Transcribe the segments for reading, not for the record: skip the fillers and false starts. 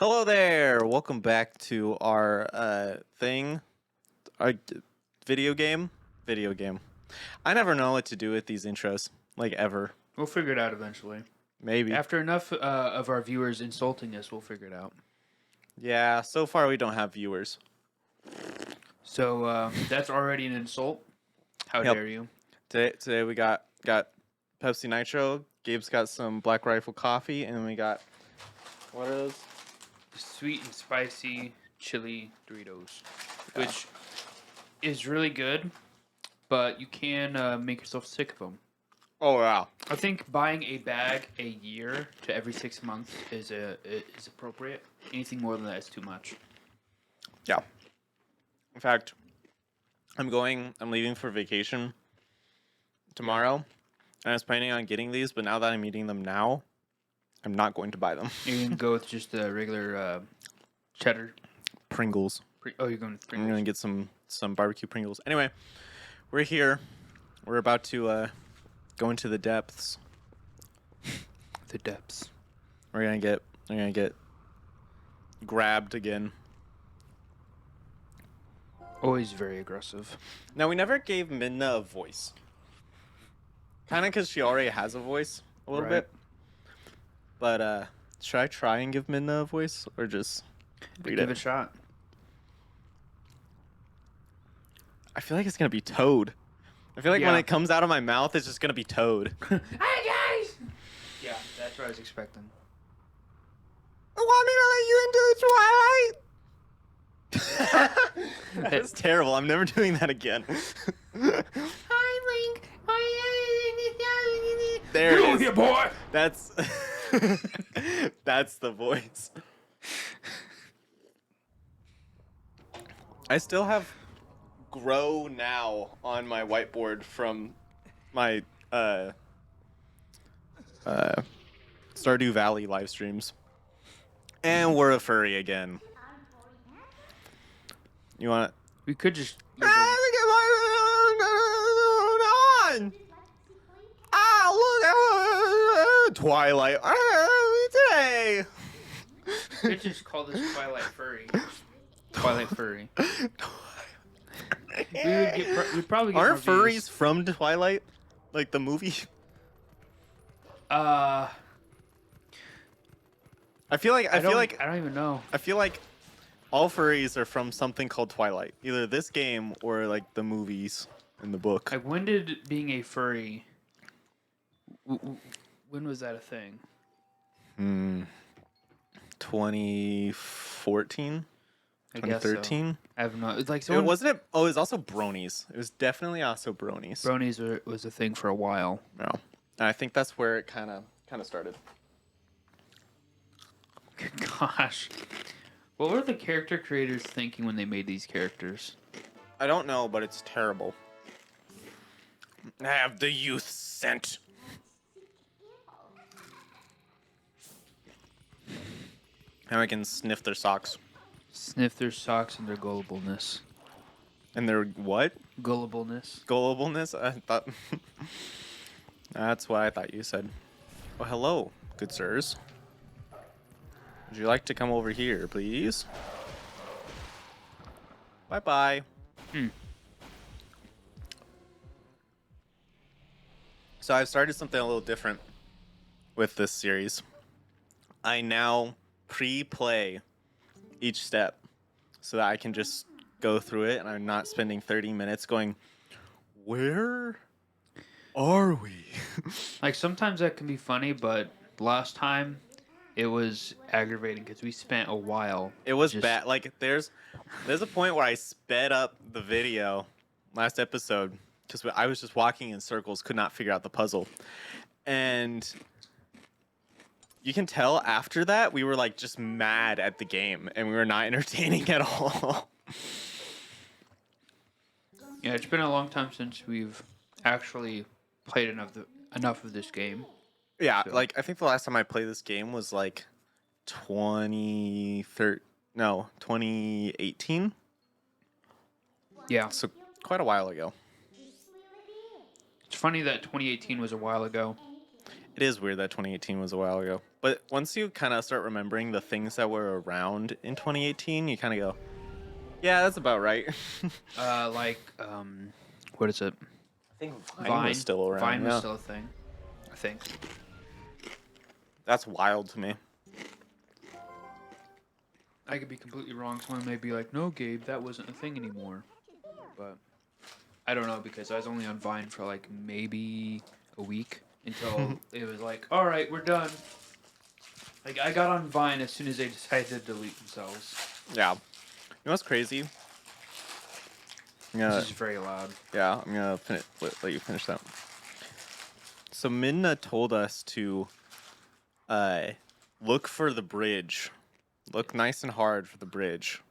Hello there. Welcome back to our our video game. Video game. I never know what to do with these intros, like ever. We'll figure it out eventually. Maybe. After enough of our viewers insulting us, we'll figure it out. Yeah. So far, we don't have viewers. So that's already an insult. How Yep. dare you? Today we got Pepsi Nitro. Gabe's got some Black Rifle coffee, and we got what are those? Sweet and spicy chili Doritos, which is really good, but you can make yourself sick of them. Oh wow. I think buying a bag a year to every 6 months is appropriate. Anything more than that is too much. Yeah. In fact, I'm leaving for vacation tomorrow, and I was planning on getting these, but now that I'm eating them now, I'm not going to buy them. You can go with just the regular cheddar. Pringles. You're going with I'm Pringles. gonna get some barbecue Pringles. Anyway, we're here. We're about to go into the depths. The depths. We're gonna get grabbed again. Always very aggressive. Now we never gave Midna a voice. Kind of because she already has a voice a little Right. bit. But should I try and give Midna a voice or just read Give it it? a shot. I feel like it's gonna be Toad. I feel like when Yeah. it comes out of my mouth, it's just gonna be Toad. Hey guys! Yeah, that's what I was expecting. Want me to let you into the Twilight? That's terrible. I'm never doing that again. Hi, Link. There it is. Here, boy. That's that's the voice. I still have grow now on my whiteboard from my Stardew Valley live streams. And we're a furry again. You want We could just. on! Ah, look! Twilight today. We could just call this Twilight Furry. Twilight Furry. We'd probably get Aren't more furries views. from Twilight, like the movie? I I feel like don't even know. I feel like all furries are from something called Twilight, either this game or like the movies in the book. Like, when did being a furry? When was that a thing? 2014, I guess so. 2013. I have no. It's like It someone. wasn't it. Oh, it was also bronies. It was definitely also bronies. Bronies was a thing for a while. No, and I think that's where it kind of started. Gosh. What were the character creators thinking when they made these characters? I don't know, but it's terrible. Have the youth sent. Now I can sniff their socks. Sniff their socks and their gullibleness. And their what? Gullibleness. Gullibleness? I thought. That's what I thought you said. Oh, hello, good sirs. Would you like to come over here, please? Bye-bye. So I've started something a little different with this series. I now pre-play each step so that I can just go through it and I'm not spending 30 minutes going, where are we? Like, sometimes that can be funny, but last time it was aggravating because we spent a while. It was just- bad. Like there's a point where I sped up the video last episode because I was just walking in circles, could not figure out the puzzle. And you can tell after that we were like just mad at the game and we were not entertaining at all. Yeah, it's been a long time since we've actually played enough of this game. Yeah, So- like I think the last time I played this game was like 2018. Yeah. So quite a while ago. It's funny that 2018 was a while ago. It is weird that 2018 was a while ago. But once you kind of start remembering the things that were around in 2018, you kind of go, yeah, that's about right. What is it? I think Vine was still around. Vine was Yeah. still a thing, I think. That's wild to me. I could be completely wrong. Someone may be like, "No, Gabe, that wasn't a thing anymore." But I don't know because I was only on Vine for like maybe a week until it was like, "All right, we're done." Like I got on Vine as soon as they decided to delete themselves. Yeah. You know what's crazy? This is very loud. Yeah, I'm gonna let you finish that. So Minna told us to look for the bridge. Look nice and hard for the bridge.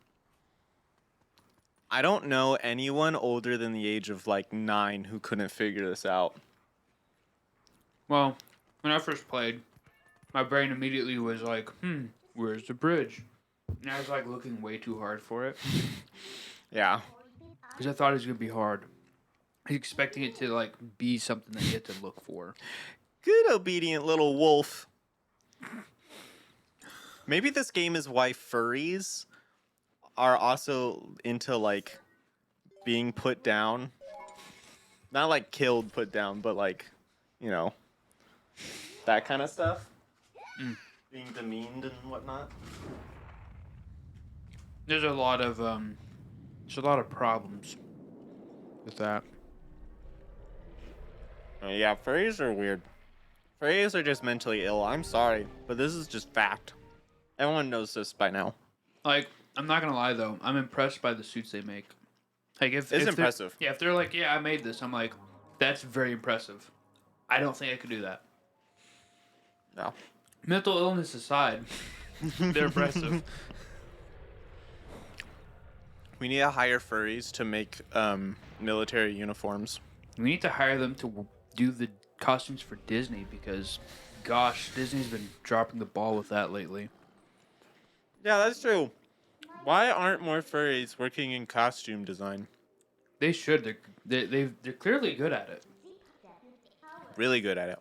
I don't know anyone older than the age of like 9 who couldn't figure this out. Well, when I first played, my brain immediately was like, where's the bridge? And I was like looking way too hard for it. Yeah. Because I thought it was going to be hard. I was expecting it to like be something that you had to look for. Good obedient little wolf. Maybe this game is why furries are also into like being put down. Not like killed, put down, but like, you know, that kind of stuff. Being demeaned and whatnot. There's a lot of problems with that. Yeah, furries are weird. Furries are just mentally ill. I'm sorry, but this is just fact. Everyone knows this by now. Like, I'm not gonna lie though, I'm impressed by the suits they make. Like, if It's if impressive. Yeah, if they're like, yeah, I made this, I'm like, that's very impressive. I don't think I could do that. No. Mental illness aside, they're impressive. We need to hire furries to make military uniforms. We need to hire them to do the costumes for Disney because, gosh, Disney's been dropping the ball with that lately. Yeah, that's true. Why aren't more furries working in costume design? They should. They're clearly good at it. Really good at it.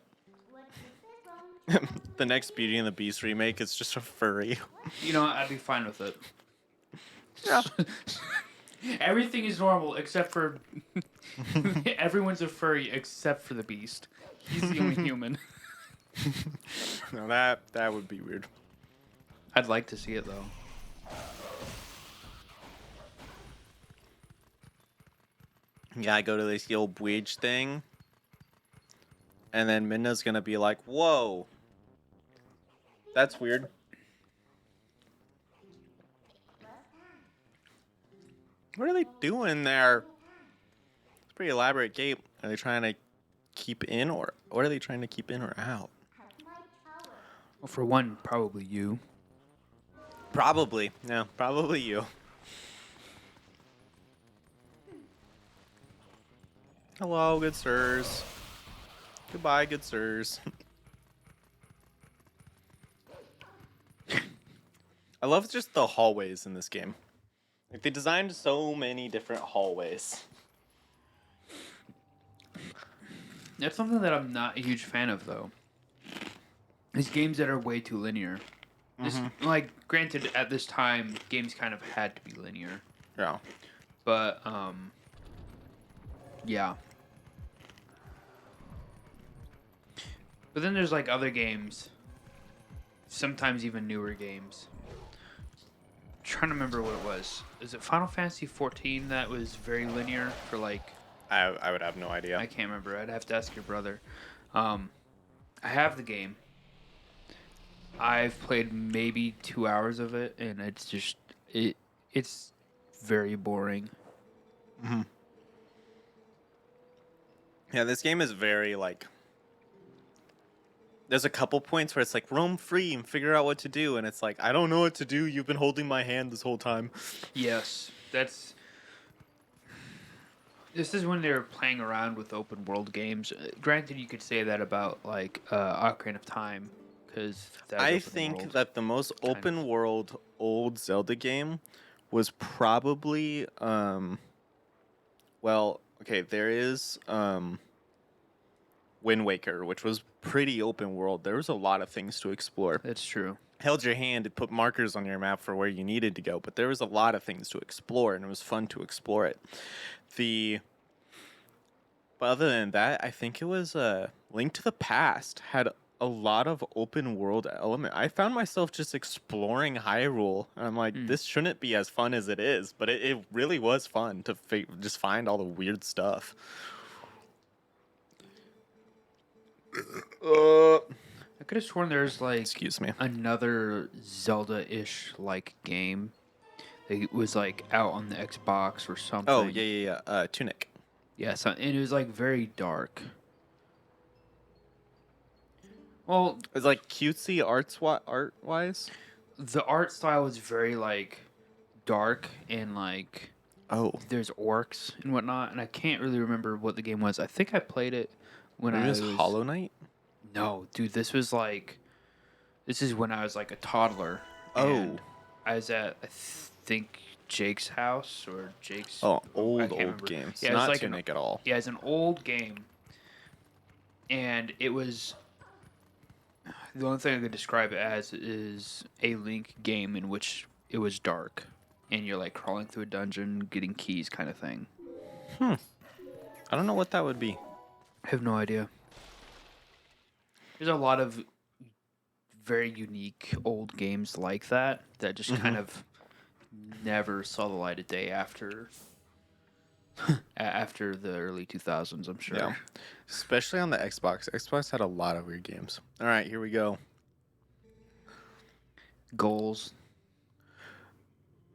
The next Beauty and the Beast remake is just a furry. You know, I'd be fine with it. Yeah. Everything is normal except for everyone's a furry except for the Beast. He's the only human. No, that would be weird. I'd like to see it though. Yeah, I go to this old bridge thing, and then Minna's gonna be like, "Whoa, that's weird." What are they doing there? It's a pretty elaborate gate. Are they trying to keep in, or what are they trying to keep in or out? Well, for one, probably you. Probably, yeah, probably you. Hello, good sirs. Goodbye, good sirs. I love just the hallways in this game. Like, they designed so many different hallways. That's something that I'm not a huge fan of though. These games that are way too linear. Like, granted, at this time, games kind of had to be linear. Yeah. But, yeah. But then there's, like, other games. Sometimes even newer games. I'm trying to remember what it was. Is it Final Fantasy 14 that was very linear for, like... I would have no idea. I can't remember. I'd have to ask your brother. I have the game. I've played maybe 2 hours of it, and it's just... It's very boring. Mm-hmm. Yeah, this game is very, like... There's a couple points where it's like, roam free and figure out what to do, and it's like, I don't know what to do, you've been holding my hand this whole time. Yes, that's... This is when they're playing around with open world games. Granted, you could say that about, like, Ocarina of Time, because... I think that the most open world old Zelda game was probably, well, okay, there is, Wind Waker, which was pretty open world. There was a lot of things to explore. That's true. Held your hand, it put markers on your map for where you needed to go, but there was a lot of things to explore, and it was fun to explore it. But other than that, I think it was Link to the Past had a lot of open world element. I found myself just exploring Hyrule, and I'm like, this shouldn't be as fun as it is, but it really was fun to just find all the weird stuff. I could have sworn there's like Excuse me. another Zelda-ish like game. It was like out on the Xbox or something. Oh yeah. Tunic. Yeah, and it was like very dark. Well, It's like cutesy art wise. the art style was very like dark and like Oh, there's orcs and whatnot, and I can't really remember what the game was. I think I played it when maybe I it was Hollow Knight. No, dude, this is when I was like a toddler. Oh. And I was at I think Jake's house or Jake's. Oh, I old can't remember. games. Yeah, it was Not like Tunic at all. Yeah, it's an old game, and it was. The only thing I could describe it as is a Link game in which it was dark, and you're like crawling through a dungeon, getting keys, kind of thing. I don't know what that would be. I have no idea. There's a lot of very unique old games like that just kind of never saw the light of day after after the early 2000s, I'm sure. Yeah. Especially on the Xbox. Xbox had a lot of weird games. All right, here we go. Goals.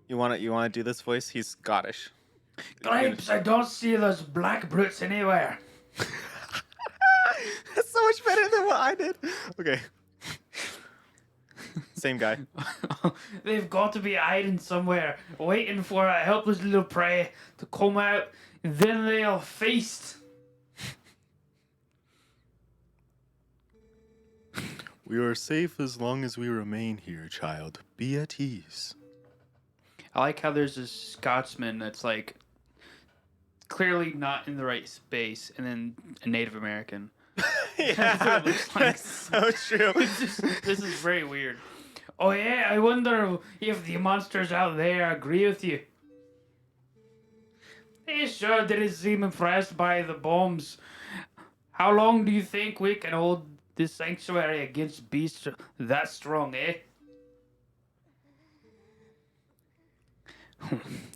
You want to do this voice? He's Scottish. Grapes, I don't see those black brutes anywhere. That's so much better than what I did. Okay. Same guy. They've got to be hiding somewhere, waiting for a helpless little prey to come out, and then they'll feast. We are safe as long as we remain here, child. Be at ease. I like how there's this Scotsman that's like clearly not in the right space, and then a Native American. That's what it looks like. That's so true. This is very weird. Oh yeah, I wonder if the monsters out there agree with you. They sure didn't seem impressed by the bombs. How long do you think we can hold this sanctuary against beasts that strong, eh?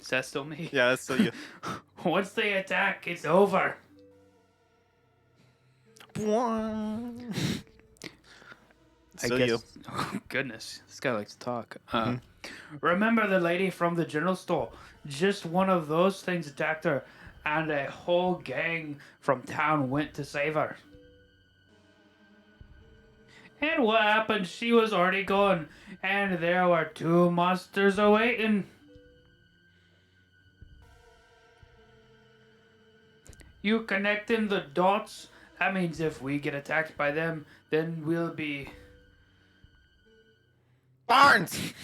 Is that still me? Yeah, that's still you. Once they attack, it's over. Still guess, you. Oh, goodness, this guy likes to talk. Remember the lady from the general store? Just one of those things attacked her, and a whole gang from town went to save her. And what happened? She was already gone, and there were two monsters awaiting. You connecting the dots? That means if we get attacked by them, then we'll be... Barnes!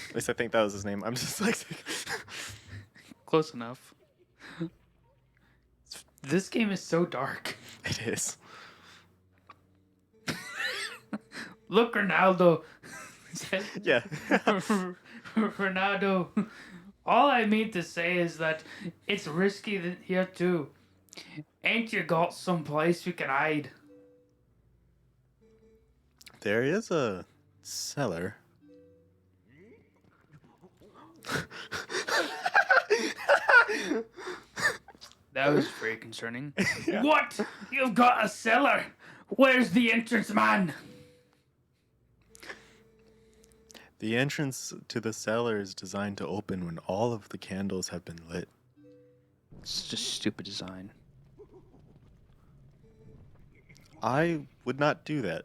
At least I think that was his name. I'm just like... Close enough. This game is so dark. It is. Look, Ronaldo. Yeah. Ronaldo. All I mean to say is that it's risky here too. Ain't you got some place we can hide? There is a cellar. That was very concerning. What? You've got a cellar? Where's the entrance, man? The entrance to the cellar is designed to open when all of the candles have been lit. It's just stupid design. I would not do that.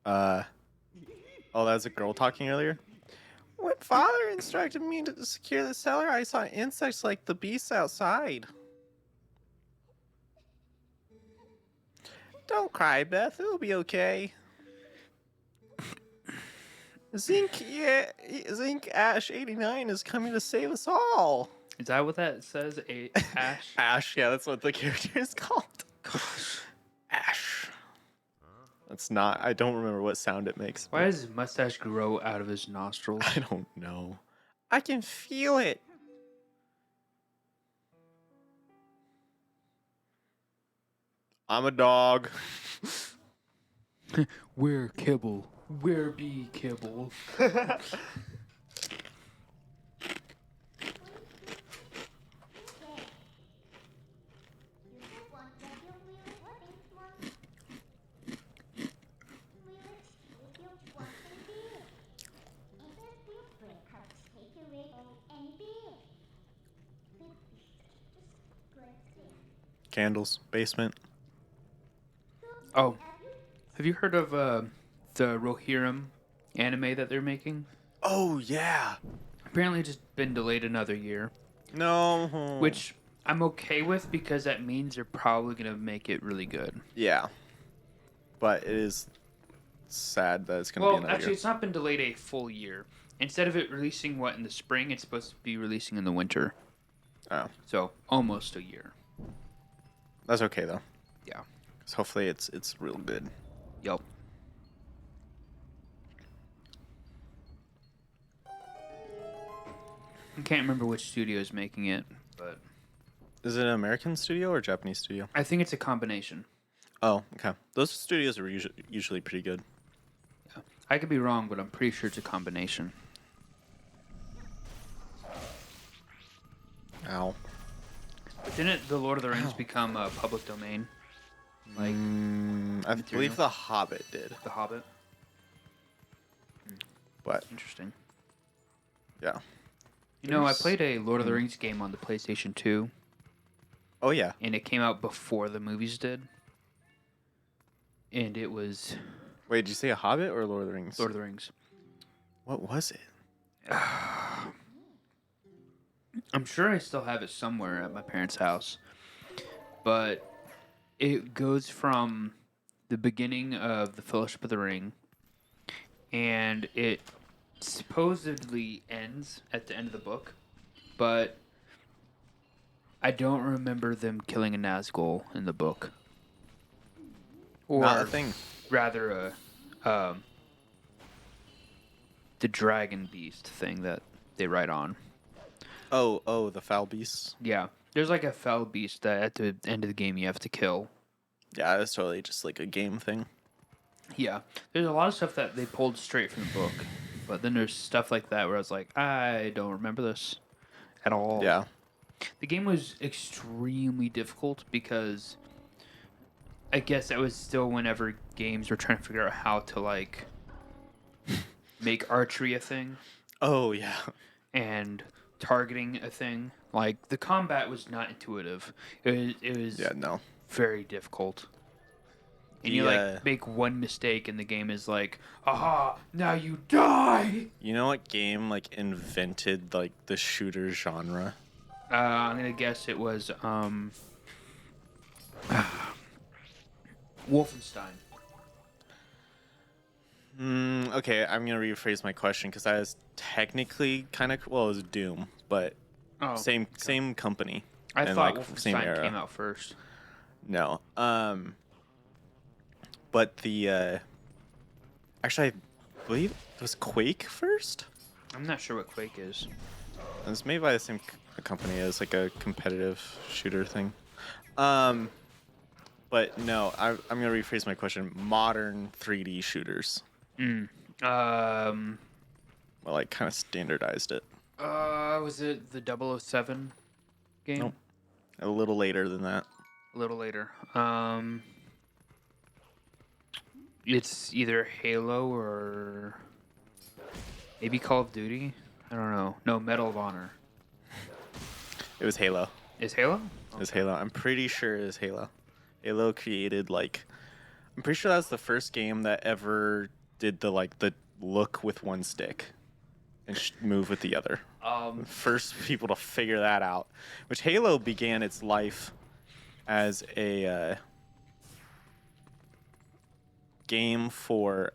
Oh, that was a girl talking earlier? When father instructed me to secure the cellar, I saw insects like the beasts outside. Don't cry, Beth. It'll be okay. Zink, yeah, Zink Ash 89 is coming to save us all. Is that what that says? A Ash? Ash, yeah, that's what the character is called. Gosh. Ash. That's not. I don't remember what sound it makes. Why does his mustache grow out of his nostrils? I don't know. I can feel it. I'm a dog. Where kibble? Where be kibble? Candles, basement. Oh, have you heard of the Rohirrim anime that they're making? Oh yeah. Apparently, just been delayed another year, No. which I'm okay with because that means they're probably gonna make it really good. Yeah. But it is sad that it's gonna be Well, another actually, year. it's not been delayed a full year. Instead of it releasing in the spring, it's supposed to be releasing in the winter. Oh, So almost a year. that's okay though. Yeah. 'Cause hopefully it's real good. Yep. I can't remember which studio is making it, but Is it an American studio or Japanese studio? I think it's a combination. Oh, okay. Those studios are usually pretty good. I could be wrong, but I'm pretty sure it's a combination. Ow. But didn't the Lord of the Rings become a public domain? Like I believe The Hobbit did, The Hobbit? but Interesting. yeah. You know, I There's- played a Lord of the Rings game on the PlayStation 2, Oh yeah. and it came out before the movies did. And it was Wait, did you say a Hobbit or Lord of the Rings? Lord of the Rings. What was it? I'm sure I still have it somewhere at my parents' house. But it goes from the beginning of the Fellowship of the Ring, and it supposedly ends at the end of the book, but I don't remember them killing a Nazgul in the book. Or Not a thing. rather the dragon beast thing that they write on. Oh, the foul beasts. Yeah. There's like a fell beast that at the end of the game you have to kill. Yeah, that's totally just like a game thing. Yeah. There's a lot of stuff that they pulled straight from the book. But then there's stuff like that where I was like, I don't remember this at all. Yeah. The game was extremely difficult because I guess that was still whenever games were trying to figure out how to like make archery a thing Oh yeah. and targeting a thing. Like the combat was not intuitive. It was Yeah, no. very difficult. And The, you like make one mistake and the game is like, aha, now you die. You know what game like invented like the shooter genre? I'm gonna guess it was Wolfenstein. Okay, I'm gonna rephrase my question because I was technically kind of it was Doom, but Oh, same company. I and, thought like, same Wolfenstein era. came out first. No. But the actually I believe it was Quake first. I'm not sure what Quake is. It was made by the same company as like a competitive shooter thing. But no, I'm gonna rephrase my question. Modern 3D shooters. Um, Well, like kind of standardized it. was it the 007 game? Nope. A little later than that. A little later. It's either Halo or maybe Call of Duty. I don't know. No, Medal of Honor. It was Halo. Is Halo? It was Halo. I'm pretty sure it was Halo. Halo created like, I'm pretty sure that's the first game that ever did the look with one stick and move with the other. First people to figure that out. Which Halo began its life as a game for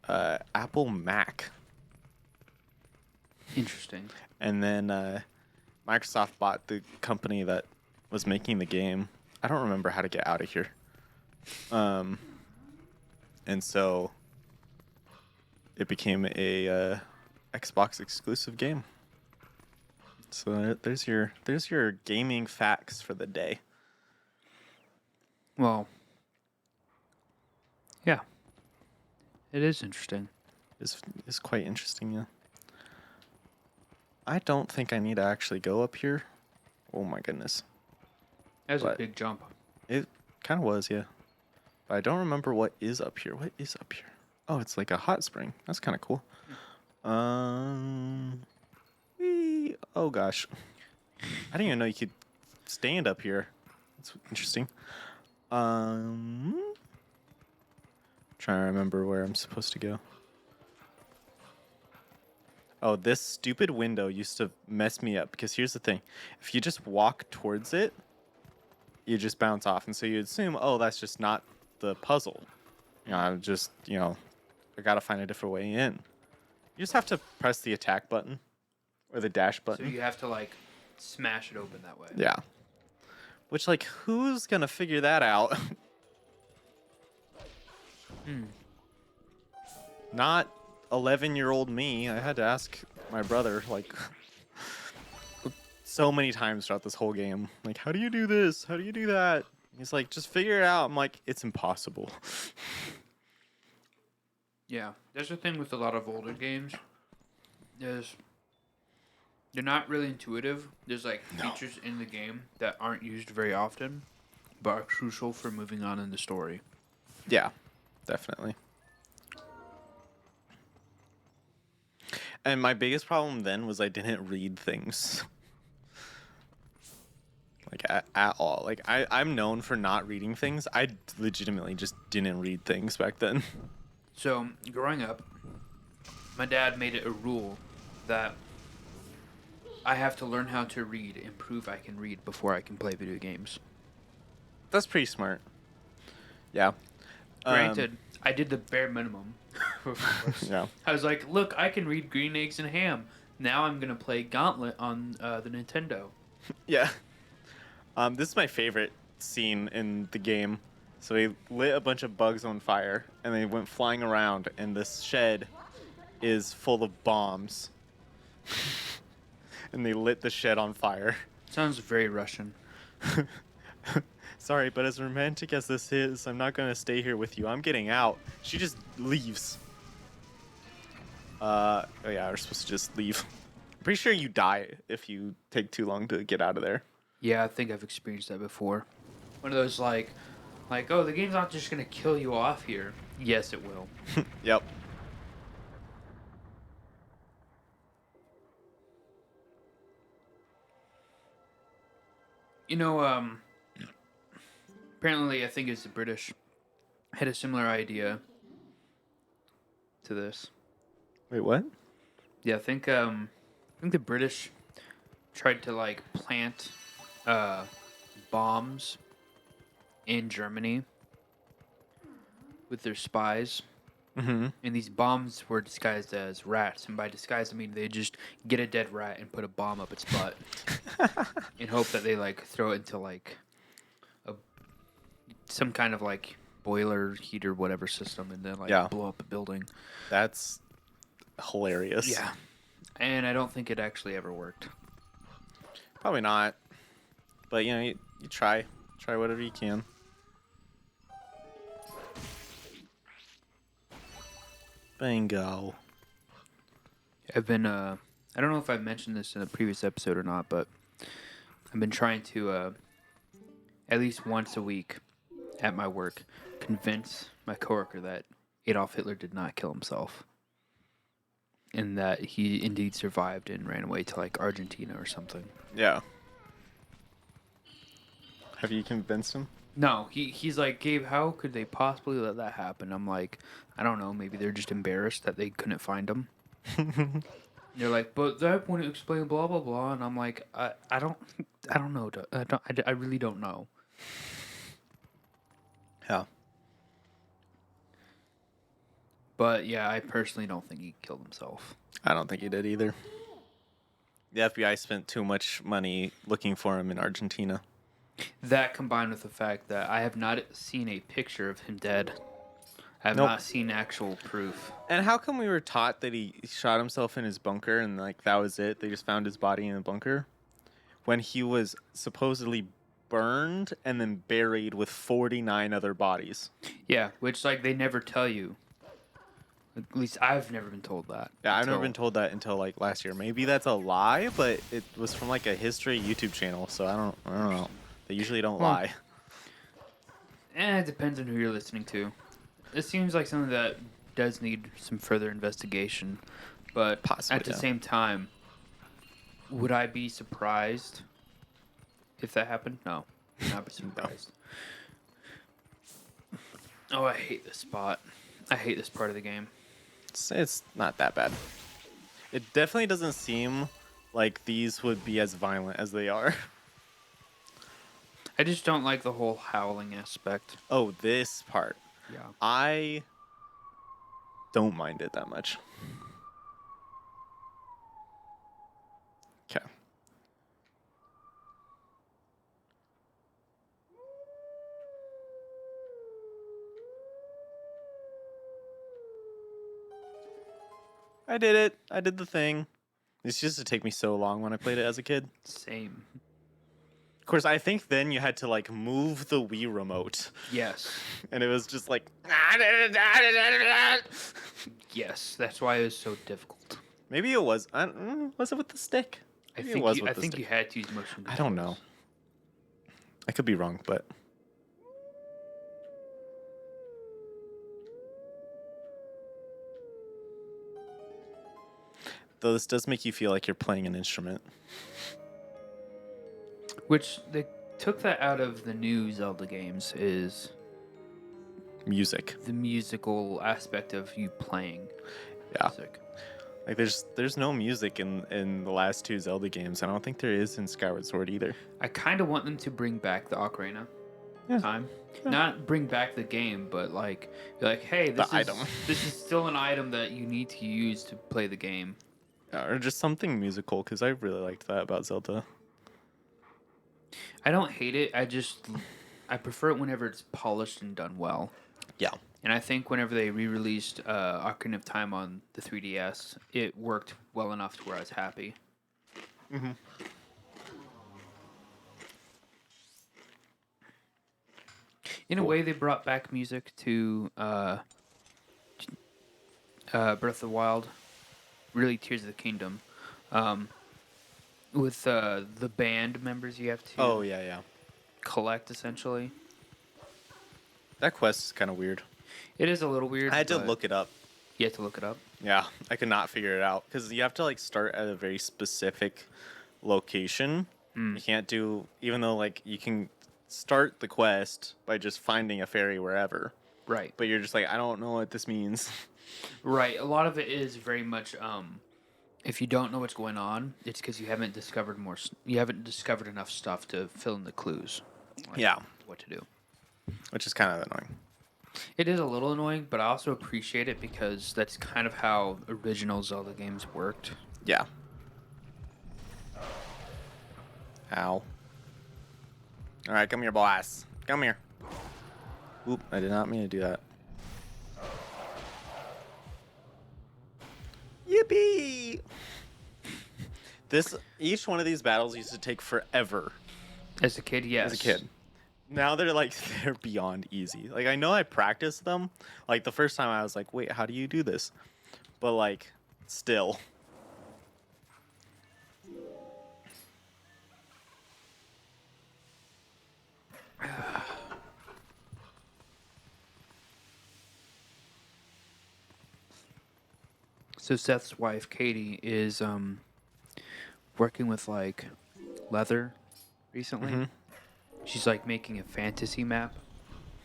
Apple Mac. Interesting. And then Microsoft bought the company that was making the game. I don't remember how to get out of here. And so it became a Xbox exclusive game. So there's your gaming facts for the day. Well, yeah. It is interesting. It's quite interesting, yeah. I don't think I need to actually go up here. Oh my goodness. That was a But- big jump. It kind of was, yeah. But I don't remember what is up here. What is up here? Oh, it's like a hot spring. That's kind of cool. Oh gosh. I didn't even know you could stand up here. That's interesting. Trying to remember where I'm supposed to go. Oh, this stupid window used to mess me up because here's the thing. If you just walk towards it, you just bounce off. And so you assume, oh, that's just not the puzzle. I'm just, I got to find a different way in. You just have to press the attack button or the dash So button. you have to like smash it open that way. Yeah. Which, like, who's going to figure that out? Not 11-year-old me. I had to ask my brother, like, so many times throughout this whole game. Like, how do you do this? How do you do that? He's like, just figure it out. I'm like, it's impossible. Yeah, that's the thing with a lot of older games. They're not really intuitive. There's like features in the game that aren't used very often, but are crucial for moving on in the story. Yeah, definitely. And my biggest problem then was I didn't read things. Like, at all. Like, I'm known for not reading things. I legitimately just didn't read things back then. So, growing up, my dad made it a rule that I have to learn how to read and prove I can read before I can play video games. That's pretty smart. Yeah. Granted, I did the bare minimum. Of course. Yeah. I was like, look, I can read Green Eggs and Ham. Now I'm going to play Gauntlet on the Nintendo. Yeah. This is my favorite scene in the game. So he lit a bunch of bugs on fire, and they went flying around, and this shed is full of bombs. And they lit the shed on fire. Sounds very Russian. Sorry, but as romantic as this is, I'm not going to stay here with you. I'm getting out. She just leaves. Oh yeah, we're supposed to just leave. I'm pretty sure you die if you take too long to get out of there. Yeah, I think I've experienced that before. One of those like, oh, the game's not just gonna kill you off here. Yes, it will. Yep. You know, apparently I think it's the British had a similar idea to this. Wait, what? Yeah, I think the British tried to like plant bombs in Germany with their spies. Mm-hmm. And these bombs were disguised as rats, and by disguise I mean they just get a dead rat and put a bomb up its butt, in hope that they like throw it into like some kind of like boiler heater whatever system, and then like blow up a building. That's hilarious. Yeah, and I don't think it actually ever worked. Probably not. But you try whatever you can. Bingo. I've been I don't know if I've mentioned this in a previous episode or not, but I've been trying to at least once a week at my work convince my coworker that Adolf Hitler did not kill himself, and that he indeed survived and ran away to like Argentina or something. Yeah. Have you convinced him? No, he's like, Gabe, how could they possibly let that happen? I'm like, I don't know, maybe they're just embarrassed that they couldn't find him. They're like, but that wouldn't explain blah blah blah, and I'm like, I don't know, I really don't know. Yeah. But yeah, I personally don't think he killed himself. I don't think he did either. The FBI spent too much money looking for him in Argentina. That combined with the fact that I have not seen a picture of him dead. I have Nope. not seen actual proof. And how come we were taught that he shot himself in his bunker and like that was it? They just found his body in the bunker when he was supposedly burned and then buried with 49 other bodies. Yeah, which like they never tell you. At least I've never been told that. Yeah, I've never until- been told that until like last year. Maybe that's a lie, but it was from like a history YouTube channel, so I don't know. They usually don't Well, lie. It depends on who you're listening to. It seems like something that does need some further investigation, but Possibly, at the yeah. same time, would I be surprised if that happened? No, not be surprised. Oh, I hate this spot. I hate this part of the game. It's not that bad. It definitely doesn't seem like these would be as violent as they are. I just don't like the whole howling aspect. Oh, this part. Yeah. I don't mind it that much. Okay. I did it. I did the thing. This used to take me so long when I played it as a kid. Same. Of course, I think then you had to like move the Wii remote, Yes. and it was just like. Yes. That's why it was so difficult. Maybe it was. I don't know, was it with the stick? I Maybe it think was you, with I the think stick. you had to use motion controls. I don't know. I could be wrong, but. Though this does make you feel like you're playing an instrument. Which they took that out of the new Zelda games is Music. the musical aspect of you playing Yeah. music. Like there's no music in the last two Zelda games. I don't think there is in Skyward Sword either. I kind of want them to bring back the ocarina Yeah. time. Yeah. Not bring back the game, but like be like, hey, this is item. this is still an item that you need to use to play the game. Or just something musical, because I really liked that about Zelda. I don't hate it. I prefer it whenever it's polished and done well. Yeah. And I think whenever they re-released Ocarina of Time on the 3DS, it worked well enough to where I was happy. Mm-hmm. In a way, they brought back music to Breath of the Wild, really Tears of the Kingdom, with the band members you have to Oh yeah. collect, essentially. That quest is kind of weird. It is a little weird. I had to but look it up. You have to look it up. Yeah, I could not figure it out because you have to like start at a very specific location. You can't do, even though like you can start the quest by just finding a fairy wherever, Right. but you're just like, I don't know what this means. Right. A lot of it is very much if you don't know what's going on, it's because you haven't discovered you haven't discovered enough stuff to fill in the clues. Like Yeah, what to do. which is kind of annoying. It is a little annoying, but I also appreciate it because that's kind of how original Zelda games worked. Yeah. Ow. All right, come here, boss. Come here. Oop, I did not mean to do that. Yippee! Each one of these battles used to take forever As a kid, yes. as a kid. Now they're beyond easy. Like I know I practiced them. Like the first time I was like, wait, how do you do this? But like, still. So Seth's wife, Katie, is working with like leather recently. Mhm. She's like making a fantasy map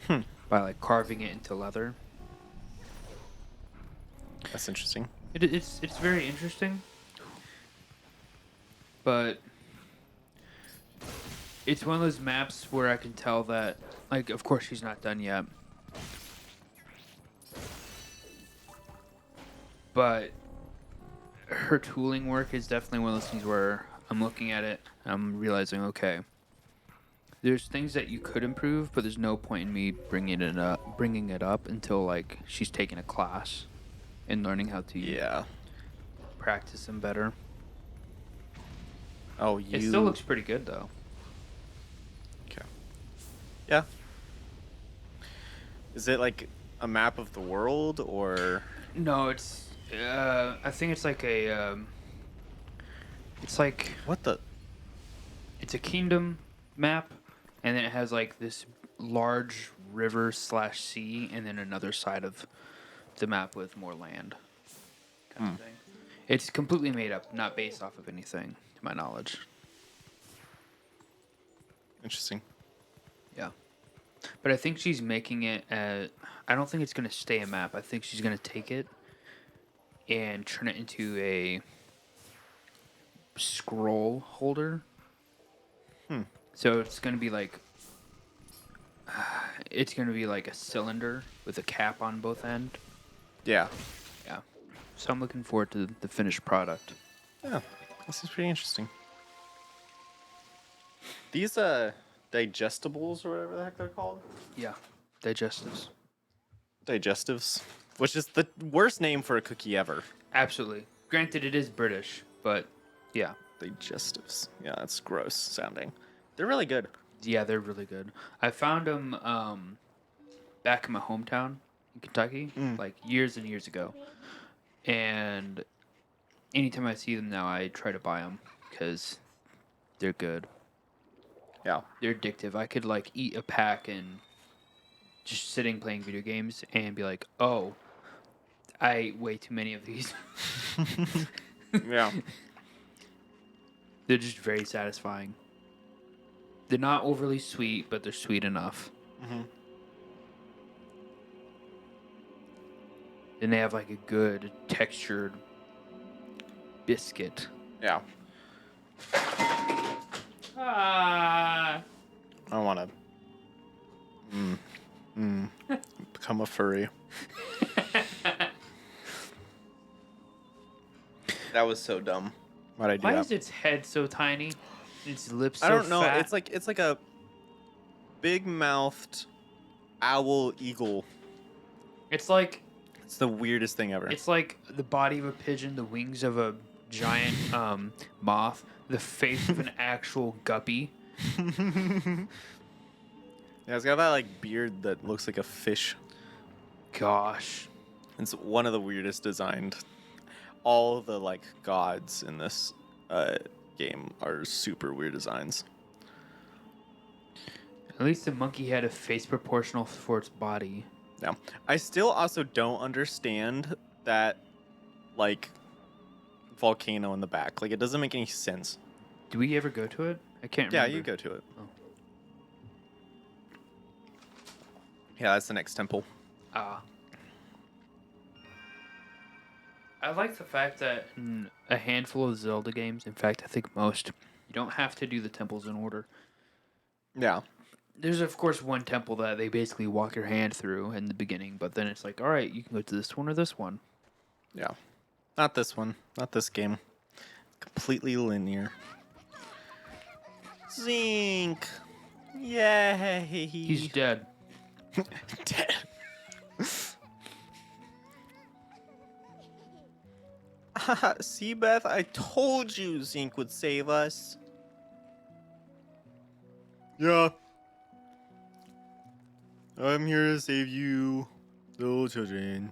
Hmm. by like carving it into leather. That's interesting. It's very interesting, but it's one of those maps where I can tell that, like, of course she's not done yet, but her tooling work is definitely one of those things where I'm looking at it, and I'm realizing, okay, there's things that you could improve, but there's no point in me bringing it up until like she's taking a class and learning how to Yeah. practice them better. Oh, It still looks pretty good though. Okay. Yeah. Is it like a map of the world or? No, it's. I think it's like a. It's like What the? it's a kingdom map, and then it has like this large river slash sea, and then another side of the map with more land. Kind of thing. It's completely made up, not based off of anything, to my knowledge. Interesting. Yeah. But I think she's making it I don't think it's going to stay a map. I think she's going to take it and turn it into a scroll holder. So it's going to be like a cylinder with a cap on both ends. Yeah. Yeah. So I'm looking forward to the finished product. Yeah. This is pretty interesting. These digestibles or whatever the heck they're called. Yeah. Digestives. Digestives, which is the worst name for a cookie ever. Absolutely. Granted, it is British, but yeah. Digestives. Yeah, that's gross sounding. They're really good. Yeah, they're really good. I found them back in my hometown in Kentucky, like years and years ago. And anytime I see them now, I try to buy them because they're good. Yeah. They're addictive. I could like eat a pack and just sitting playing video games and be like, oh, I ate way too many of these. Yeah. They're just very satisfying. They're not overly sweet, but they're sweet enough. Mm-hmm. And they have like a good textured biscuit. Yeah. Ah. I want to become a furry. That was so dumb. Why'd I do Why that? is its head so tiny? Its lips so I don't know. fat? It's like a big-mouthed owl eagle. It's like It's the weirdest thing ever. it's like the body of a pigeon, the wings of a giant moth, the face of an actual guppy. Yeah, it's got that like beard that looks like a fish. Gosh. It's one of the weirdest designed. All the like gods in this game are super weird designs. At least the monkey had a face proportional for its body. Yeah. I still also don't understand that like volcano in the back. Like it doesn't make any sense. Do we ever go to it? I can't Yeah, remember. you go to it. Oh. Yeah, that's the next temple. Ah. I like the fact that in a handful of Zelda games, in fact, I think most, you don't have to do the temples in order. Yeah. There's, of course, one temple that they basically walk your hand through in the beginning, but then it's like, all right, you can go to this one or this one. Yeah. Not this one. Not this game. Completely linear. Zink! Yay! He's dead. dead. See, Beth, I told you Zink would save us. Yeah. I'm here to save you, little children.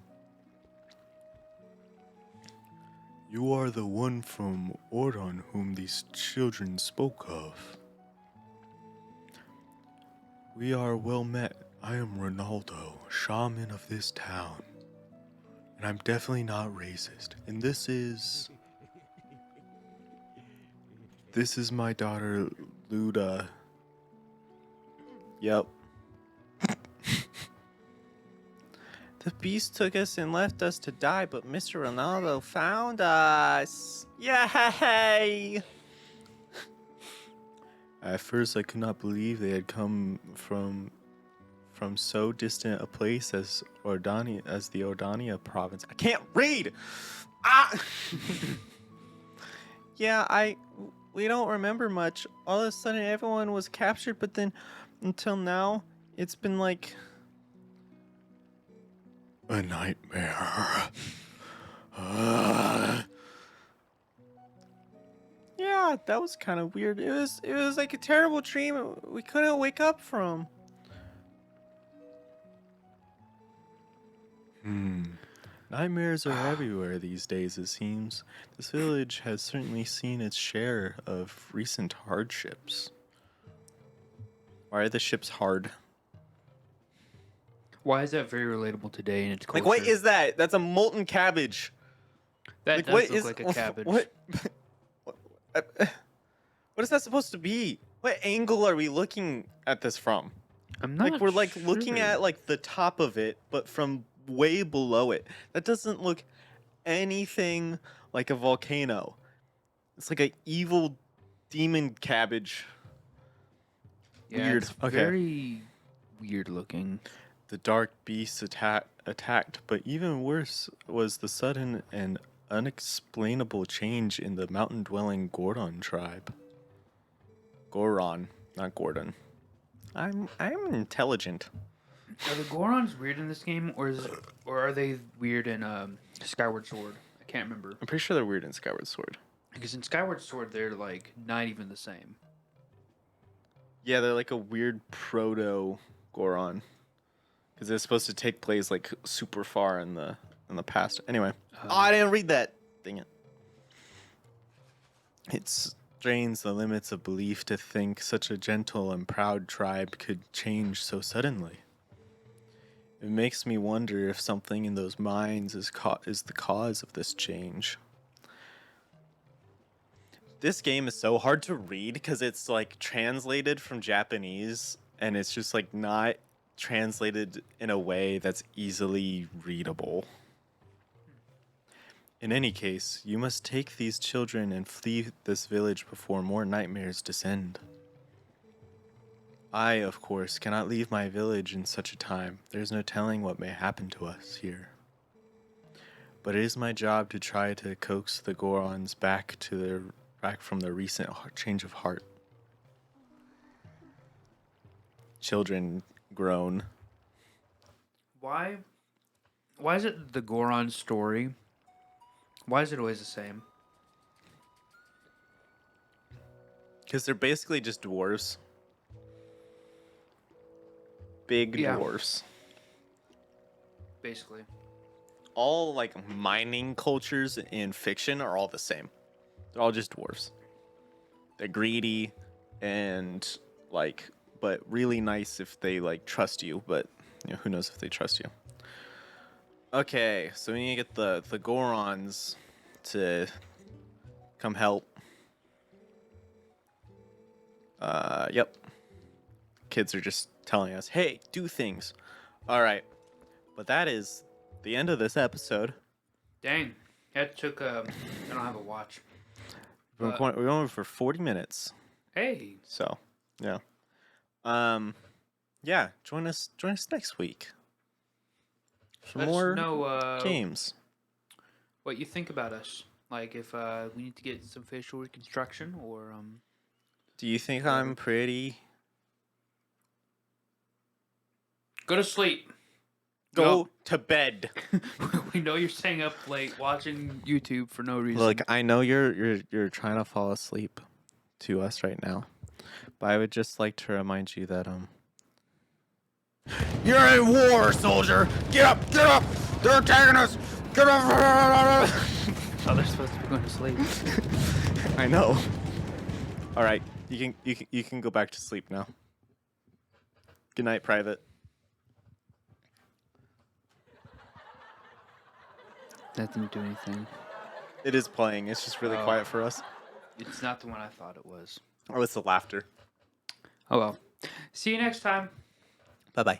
You are the one from Ordon whom these children spoke of. We are well met. I am Ronaldo, shaman of this town. And I'm definitely not racist. And this is my daughter, Luda. Yep. The beast took us and left us to die, but Mr. Ronaldo found us. Yay! At first, I could not believe they had come from so distant a place as the Ordania province. I can't read. Ah. Yeah, we don't remember much. All of a sudden, everyone was captured, but then until now, it's been like a nightmare. Yeah, that was kind of weird. It was like a terrible dream we couldn't wake up from. Nightmares are everywhere these days, it seems. This village has certainly seen its share of recent hardships. Why are the ships hard? Why is that very relatable today in its culture? Like, what is that? That's a molten cabbage. that? Like, Does what look is like a cabbage. What? What is that supposed to be? What angle are we looking at this from? I'm not Like, we're like looking sure. at like the top of it, but from way below it. That doesn't look anything like a volcano. It's like an evil demon cabbage. Yeah, Weird. It's Okay. very weird looking. The dark beast attacked, but even worse was the sudden and unexplainable change in the mountain-dwelling Gordon tribe. Goron, not Gordon. I'm intelligent. Are the Gorons weird in this game, or are they weird in Skyward Sword. I can't remember. I'm pretty sure they're weird in Skyward Sword. Because in Skyward Sword, they're like not even the same. Yeah, they're like a weird proto Goron. Because it's supposed to take place like super far in the past. Anyway. Oh, I didn't read that. Dang it. It strains the limits of belief to think such a gentle and proud tribe could change so suddenly. It makes me wonder if something in those minds is the cause of this change. This game is so hard to read because it's like translated from Japanese and it's just like not translated in a way that's easily readable. In any case, you must take these children and flee this village before more nightmares descend. I, of course, cannot leave my village in such a time. There's no telling what may happen to us here. But it is my job to try to coax the Gorons back from their recent change of heart. Children groan. Why is it the Goron story? Why is it always the same? Because they're basically just dwarves. Big Yeah. dwarves. Basically. All like mining cultures in fiction are all the same. They're all just dwarves. They're greedy and like, but really nice if they like trust you, but you know, who knows if they trust you. Okay, so we need to get the Gorons to come help. Yep. Kids are just telling us, hey, do things. All right. But that is the end of this episode. Dang. That took I don't have a watch. We're going for 40 minutes. Hey. So, yeah. Yeah, join us next week for Let us more know games. what you think about us. Like if we need to get some facial reconstruction or Do you think I'm pretty? go to sleep. Go to bed. We know you're staying up late watching YouTube for no reason. Look, I know you're trying to fall asleep to us right now, but I would just like to remind you that you're in war, soldier. Get up, get up. They're attacking us. Get up. Oh, they're supposed to be going to sleep. I know. All right, you can go back to sleep now. Good night, Private. That didn't do anything. It is playing. It's just really quiet for us. It's not the one I thought it was. Oh, it's the laughter. Oh well. See you next time. Bye-bye.